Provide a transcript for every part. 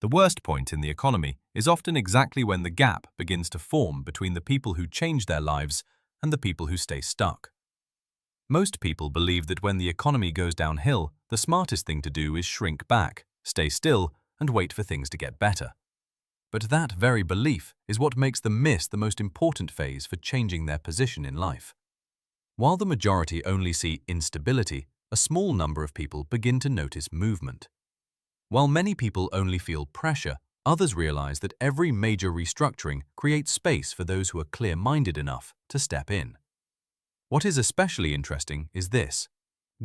The worst point in the economy is often exactly when the gap begins to form between the people who change their lives and the people who stay stuck. Most people believe that when the economy goes downhill, the smartest thing to do is shrink back, stay still, and wait for things to get better. But that very belief is what makes them miss the most important phase for changing their position in life. While the majority only see instability, a small number of people begin to notice movement. While many people only feel pressure, others realize that every major restructuring creates space for those who are clear-minded enough to step in. What is especially interesting is this: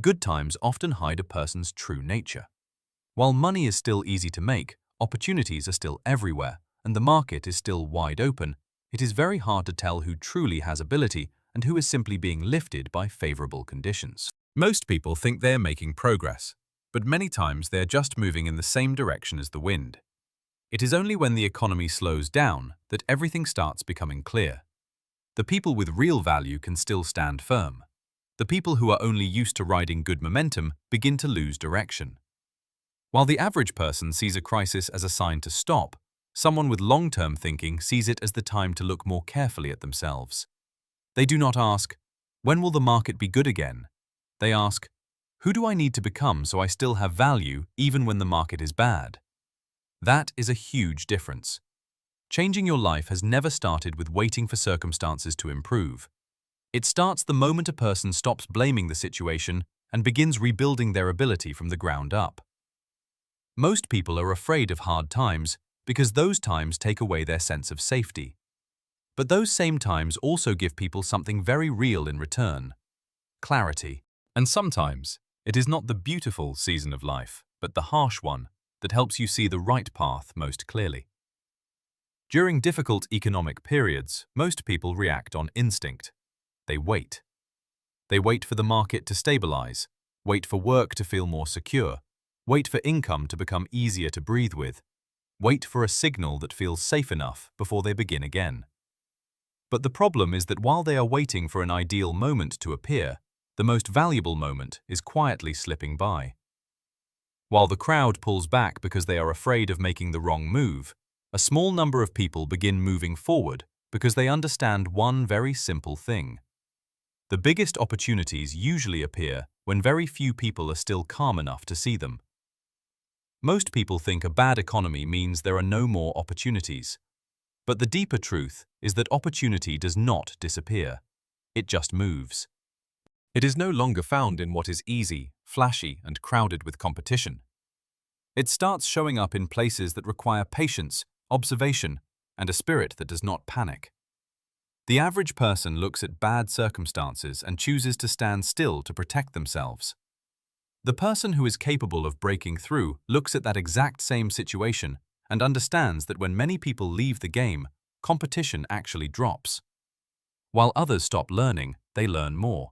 good times often hide a person's true nature. While money is still easy to make, opportunities are still everywhere, and the market is still wide open, it is very hard to tell who truly has ability and who is simply being lifted by favorable conditions. Most people think they are making progress, but many times they are just moving in the same direction as the wind. It is only when the economy slows down that everything starts becoming clear. The people with real value can still stand firm. The people who are only used to riding good momentum begin to lose direction. While the average person sees a crisis as a sign to stop, someone with long-term thinking sees it as the time to look more carefully at themselves. They do not ask, "When will the market be good again?" They ask, "Who do I need to become so I still have value even when the market is bad?" That is a huge difference. Changing your life has never started with waiting for circumstances to improve. It starts the moment a person stops blaming the situation and begins rebuilding their ability from the ground up. Most people are afraid of hard times because those times take away their sense of safety. But those same times also give people something very real in return: clarity. And sometimes, it is not the beautiful season of life, but the harsh one, that helps you see the right path most clearly. During difficult economic periods, most people react on instinct. They wait. They wait for the market to stabilize, wait for work to feel more secure, wait for income to become easier to breathe with, wait for a signal that feels safe enough before they begin again. But the problem is that while they are waiting for an ideal moment to appear, the most valuable moment is quietly slipping by. While the crowd pulls back because they are afraid of making the wrong move, a small number of people begin moving forward because they understand one very simple thing. The biggest opportunities usually appear when very few people are still calm enough to see them. Most people think a bad economy means there are no more opportunities. But the deeper truth is that opportunity does not disappear. It just moves. It is no longer found in what is easy, flashy, and crowded with competition. It starts showing up in places that require patience, observation, and a spirit that does not panic. The average person looks at bad circumstances and chooses to stand still to protect themselves. The person who is capable of breaking through looks at that exact same situation and understands that when many people leave the game, competition actually drops. While others stop learning, they learn more.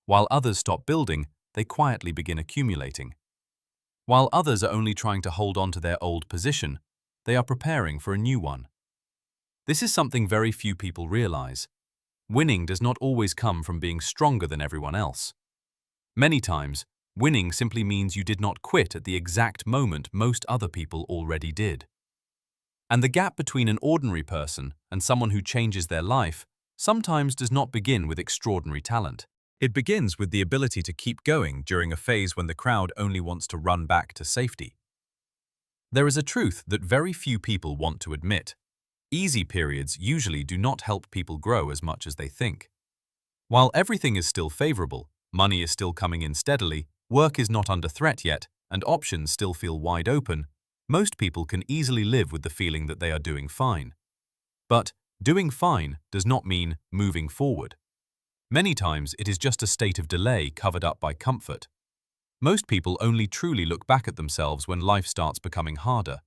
While others stop building, they quietly begin accumulating. While others are only trying to hold on to their old position, they are preparing for a new one. This is something very few people realize. Winning does not always come from being stronger than everyone else. Many times, winning simply means you did not quit at the exact moment most other people already did. And the gap between an ordinary person and someone who changes their life sometimes does not begin with extraordinary talent. It begins with the ability to keep going during a phase when the crowd only wants to run back to safety. There is a truth that very few people want to admit. Easy periods usually do not help people grow as much as they think. While everything is still favorable, money is still coming in steadily, work is not under threat yet, and options still feel wide open, most people can easily live with the feeling that they are doing fine. But doing fine does not mean moving forward. Many times it is just a state of delay covered up by comfort. Most people only truly look back at themselves when life starts becoming harder.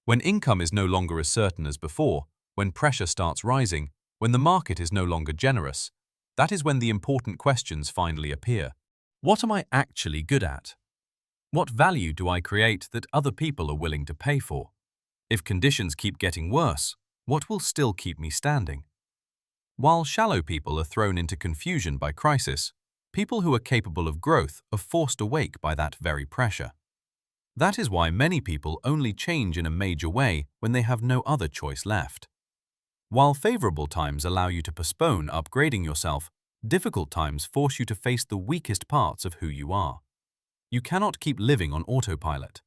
When income is no longer as certain as before, when pressure starts rising, when the market is no longer generous, that is when the important questions finally appear. What am I actually good at? What value do I create that other people are willing to pay for? If conditions keep getting worse, what will still keep me standing? While shallow people are thrown into confusion by crisis, people who are capable of growth are forced awake by that very pressure. That is why many people only change in a major way when they have no other choice left. While favorable times allow you to postpone upgrading yourself, difficult times force you to face the weakest parts of who you are. You cannot keep living on autopilot.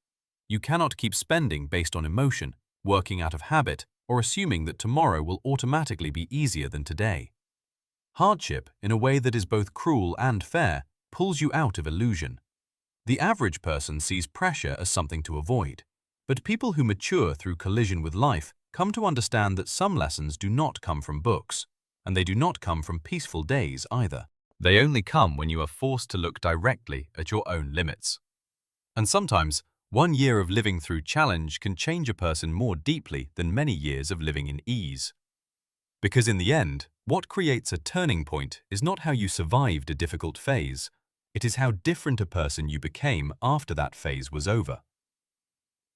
You cannot keep spending based on emotion, working out of habit, or assuming that tomorrow will automatically be easier than today. Hardship, in a way that is both cruel and fair, pulls you out of illusion. The average person sees pressure as something to avoid, but people who mature through collision with life come to understand that some lessons do not come from books, and they do not come from peaceful days either. They only come when you are forced to look directly at your own limits. And sometimes, 1 year of living through challenge can change a person more deeply than many years of living in ease. Because in the end, what creates a turning point is not how you survived a difficult phase, it is how different a person you became after that phase was over.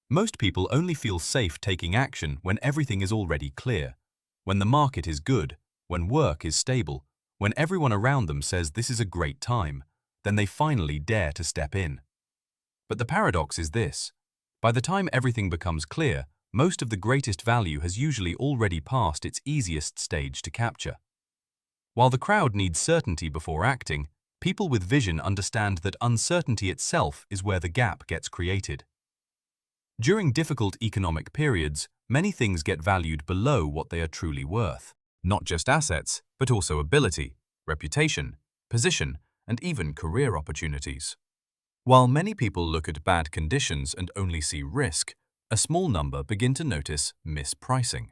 Most people only feel safe taking action when everything is already clear, when the market is good, when work is stable, when everyone around them says this is a great time, then they finally dare to step in. But the paradox is this: by the time everything becomes clear, most of the greatest value has usually already passed its easiest stage to capture. While the crowd needs certainty before acting, people with vision understand that uncertainty itself is where the gap gets created. During difficult economic periods, many things get valued below what they are truly worth. Not just assets, but also ability, reputation, position, and even career opportunities. While many people look at bad conditions and only see risk, a small number begin to notice mispricing.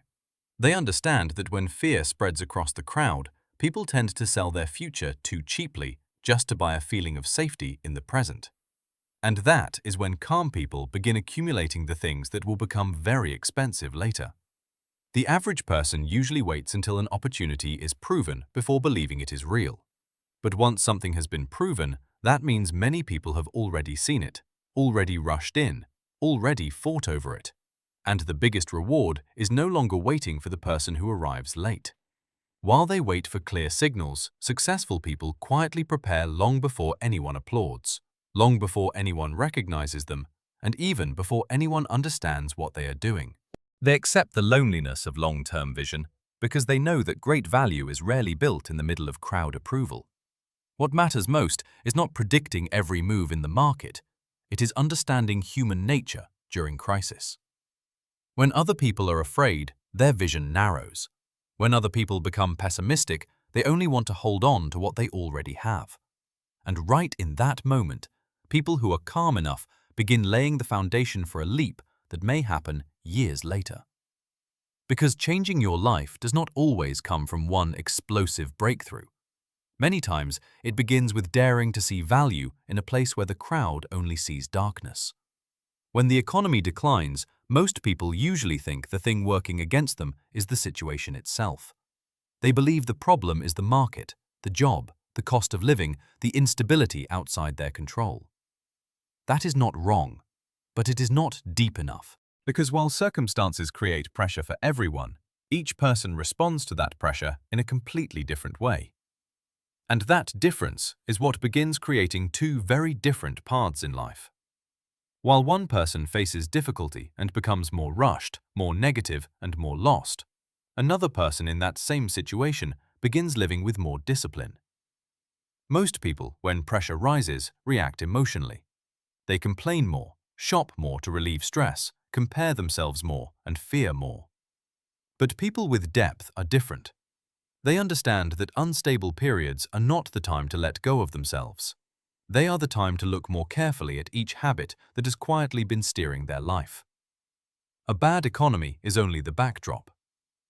They understand that when fear spreads across the crowd, people tend to sell their future too cheaply just to buy a feeling of safety in the present. And that is when calm people begin accumulating the things that will become very expensive later. The average person usually waits until an opportunity is proven before believing it is real. But once something has been proven, that means many people have already seen it, already rushed in, already fought over it. And the biggest reward is no longer waiting for the person who arrives late. While they wait for clear signals, successful people quietly prepare long before anyone applauds, long before anyone recognizes them, and even before anyone understands what they are doing. They accept the loneliness of long-term vision because they know that great value is rarely built in the middle of crowd approval. What matters most is not predicting every move in the market, it is understanding human nature during crisis. When other people are afraid, their vision narrows. When other people become pessimistic, they only want to hold on to what they already have. And right in that moment, people who are calm enough begin laying the foundation for a leap that may happen years later. Because changing your life does not always come from one explosive breakthrough. Many times, it begins with daring to see value in a place where the crowd only sees darkness. When the economy declines, most people usually think the thing working against them is the situation itself. They believe the problem is the market, the job, the cost of living, the instability outside their control. That is not wrong, but it is not deep enough. Because while circumstances create pressure for everyone, each person responds to that pressure in a completely different way. And that difference is what begins creating two very different paths in life. While one person faces difficulty and becomes more rushed, more negative, and more lost, another person in that same situation begins living with more discipline. Most people, when pressure rises, react emotionally. They complain more, shop more to relieve stress, compare themselves more, and fear more. But people with depth are different. They understand that unstable periods are not the time to let go of themselves. They are the time to look more carefully at each habit that has quietly been steering their life. A bad economy is only the backdrop.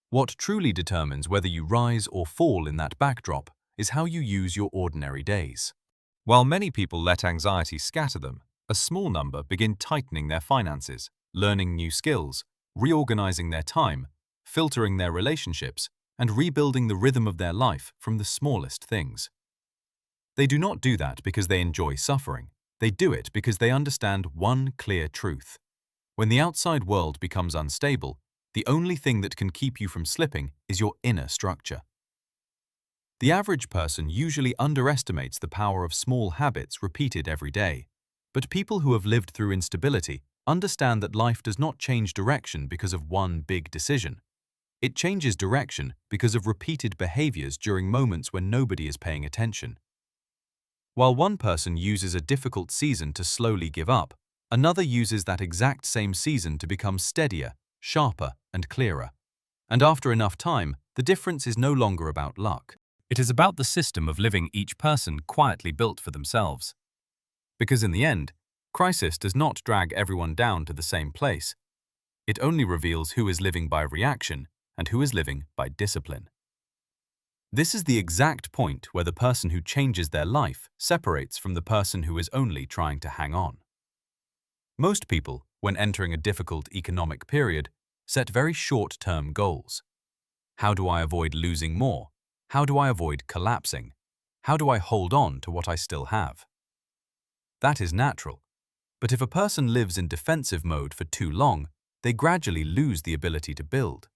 What truly determines whether you rise or fall in that backdrop is how you use your ordinary days. While many people let anxiety scatter them, a small number begin tightening their finances, learning new skills, reorganizing their time, filtering their relationships, and rebuilding the rhythm of their life from the smallest things. They do not do that because they enjoy suffering. They do it because they understand one clear truth. When the outside world becomes unstable, the only thing that can keep you from slipping is your inner structure. The average person usually underestimates the power of small habits repeated every day, but people who have lived through instability understand that life does not change direction because of one big decision. It changes direction because of repeated behaviors during moments when nobody is paying attention. While one person uses a difficult season to slowly give up, another uses that exact same season to become steadier, sharper, and clearer. And after enough time, the difference is no longer about luck. It is about the system of living each person quietly built for themselves. Because in the end, crisis does not drag everyone down to the same place. It only reveals who is living by reaction and who is living by discipline. This is the exact point where the person who changes their life separates from the person who is only trying to hang on. Most people, when entering a difficult economic period, set very short-term goals. How do I avoid losing more? How do I avoid collapsing? How do I hold on to what I still have? That is natural. But if a person lives in defensive mode for too long, they gradually lose the ability to build.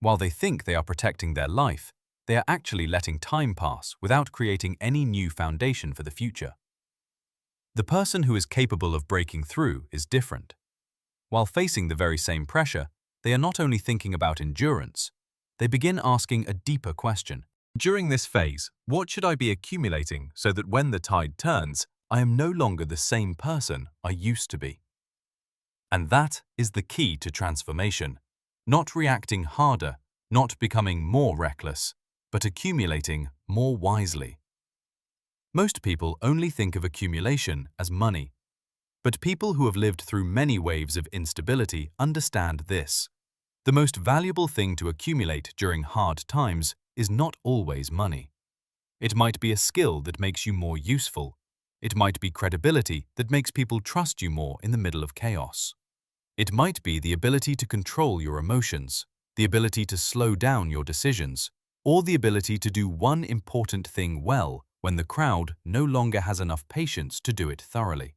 While they think they are protecting their life, they are actually letting time pass without creating any new foundation for the future. The person who is capable of breaking through is different. While facing the very same pressure, they are not only thinking about endurance, they begin asking a deeper question. During this phase, what should I be accumulating so that when the tide turns, I am no longer the same person I used to be? And that is the key to transformation. Not reacting harder, not becoming more reckless, but accumulating more wisely. Most people only think of accumulation as money. But people who have lived through many waves of instability understand this. The most valuable thing to accumulate during hard times is not always money. It might be a skill that makes you more useful. It might be credibility that makes people trust you more in the middle of chaos. It might be the ability to control your emotions, the ability to slow down your decisions, or the ability to do one important thing well when the crowd no longer has enough patience to do it thoroughly.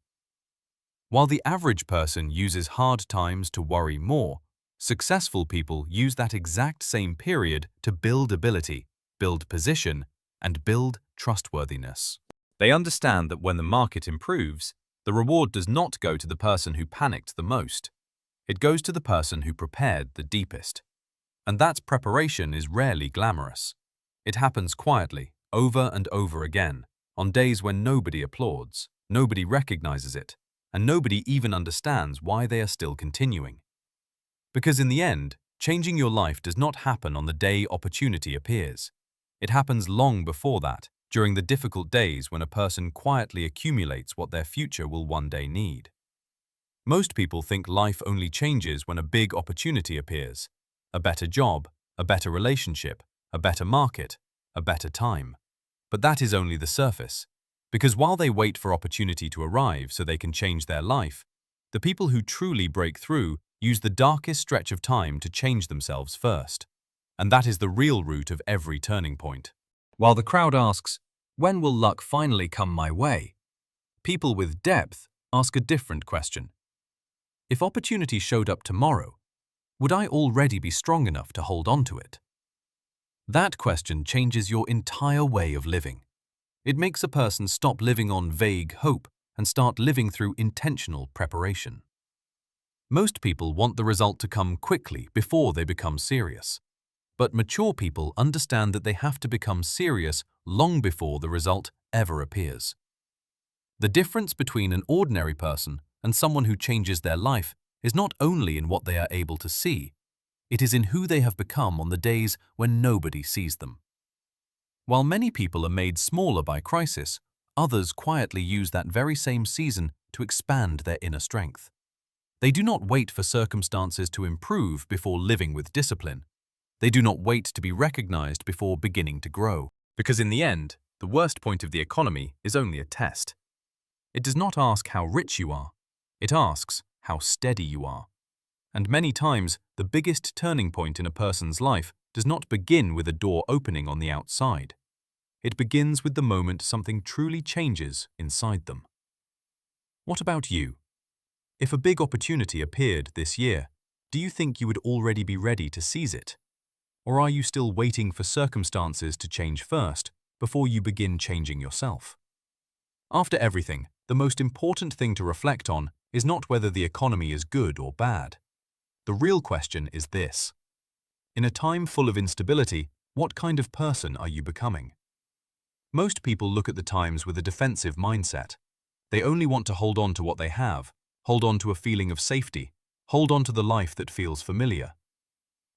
While the average person uses hard times to worry more, successful people use that exact same period to build ability, build position, and build trustworthiness. They understand that when the market improves, the reward does not go to the person who panicked the most. It goes to the person who prepared the deepest. And that preparation is rarely glamorous. It happens quietly, over and over again, on days when nobody applauds, nobody recognizes it, and nobody even understands why they are still continuing. Because in the end, changing your life does not happen on the day opportunity appears. It happens long before that, during the difficult days when a person quietly accumulates what their future will one day need. Most people think life only changes when a big opportunity appears. A better job, a better relationship, a better market, a better time. But that is only the surface. Because while they wait for opportunity to arrive so they can change their life, the people who truly break through use the darkest stretch of time to change themselves first. And that is the real root of every turning point. While the crowd asks, when will luck finally come my way? People with depth ask a different question. If opportunity showed up tomorrow, would I already be strong enough to hold on to it? That question changes your entire way of living. It makes a person stop living on vague hope and start living through intentional preparation. Most people want the result to come quickly before they become serious. But mature people understand that they have to become serious long before the result ever appears. The difference between an ordinary person and someone who changes their life is not only in what they are able to see, it is in who they have become on the days when nobody sees them. While many people are made smaller by crisis, others quietly use that very same season to expand their inner strength. They do not wait for circumstances to improve before living with discipline. They do not wait to be recognized before beginning to grow. Because in the end, the worst point of the economy is only a test. It does not ask how rich you are. It asks how steady you are. And many times, the biggest turning point in a person's life does not begin with a door opening on the outside. It begins with the moment something truly changes inside them. What about you? If a big opportunity appeared this year, do you think you would already be ready to seize it? Or are you still waiting for circumstances to change first before you begin changing yourself? After everything, the most important thing to reflect on is not whether the economy is good or bad. The real question is this: in a time full of instability, what kind of person are you becoming? Most people look at the times with a defensive mindset. They only want to hold on to what they have, hold on to a feeling of safety, hold on to the life that feels familiar.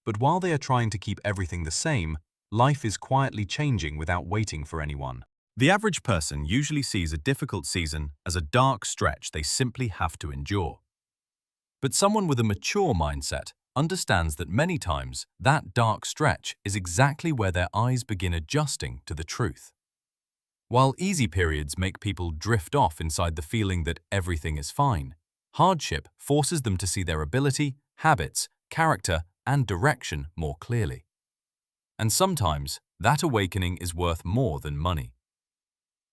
But while they are trying to keep everything the same, life is quietly changing without waiting for anyone. The average person usually sees a difficult season as a dark stretch they simply have to endure. But someone with a mature mindset understands that many times that dark stretch is exactly where their eyes begin adjusting to the truth. While easy periods make people drift off inside the feeling that everything is fine, hardship forces them to see their ability, habits, character, and direction more clearly. And sometimes that awakening is worth more than money.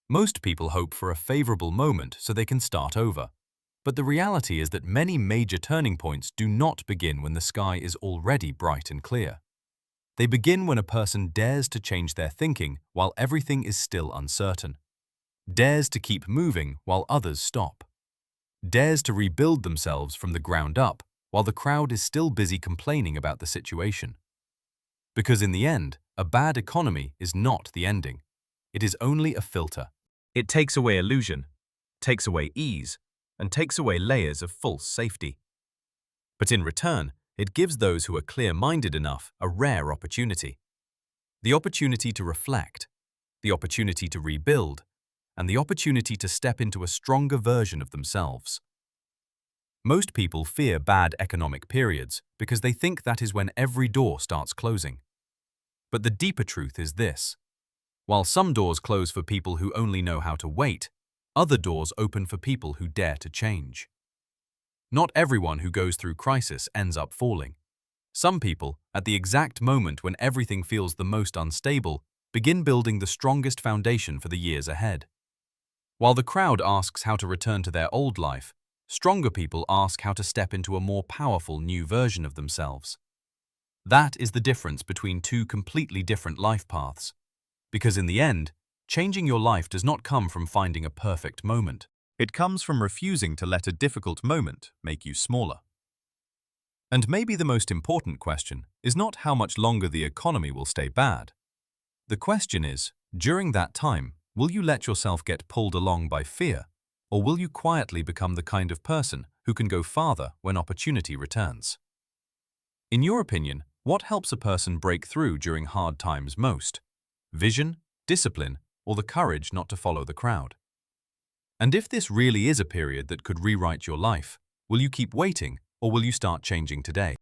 Most people hope for a favorable moment so they can start over. But the reality is that many major turning points do not begin when the sky is already bright and clear. They begin when a person dares to change their thinking while everything is still uncertain, dares to keep moving while others stop, dares to rebuild themselves from the ground up while the crowd is still busy complaining about the situation. Because in the end, a bad economy is not the ending. It is only a filter. It takes away illusion, takes away ease, and takes away layers of false safety. But in return, it gives those who are clear-minded enough a rare opportunity. The opportunity to reflect, the opportunity to rebuild, and the opportunity to step into a stronger version of themselves. Most people fear bad economic periods because they think that is when every door starts closing. But the deeper truth is this: while some doors close for people who only know how to wait, other doors open for people who dare to change. Not everyone who goes through crisis ends up falling. Some people, at the exact moment when everything feels the most unstable, begin building the strongest foundation for the years ahead. While the crowd asks how to return to their old life, stronger people ask how to step into a more powerful new version of themselves. That is the difference between two completely different life paths. Because in the end, changing your life does not come from finding a perfect moment. It comes from refusing to let a difficult moment make you smaller. And maybe the most important question is not how much longer the economy will stay bad. The question is, during that time, will you let yourself get pulled along by fear, or will you quietly become the kind of person who can go farther when opportunity returns? In your opinion, what helps a person break through during hard times most? Vision, discipline, or the courage not to follow the crowd? And if this really is a period that could rewrite your life, will you keep waiting or will you start changing today?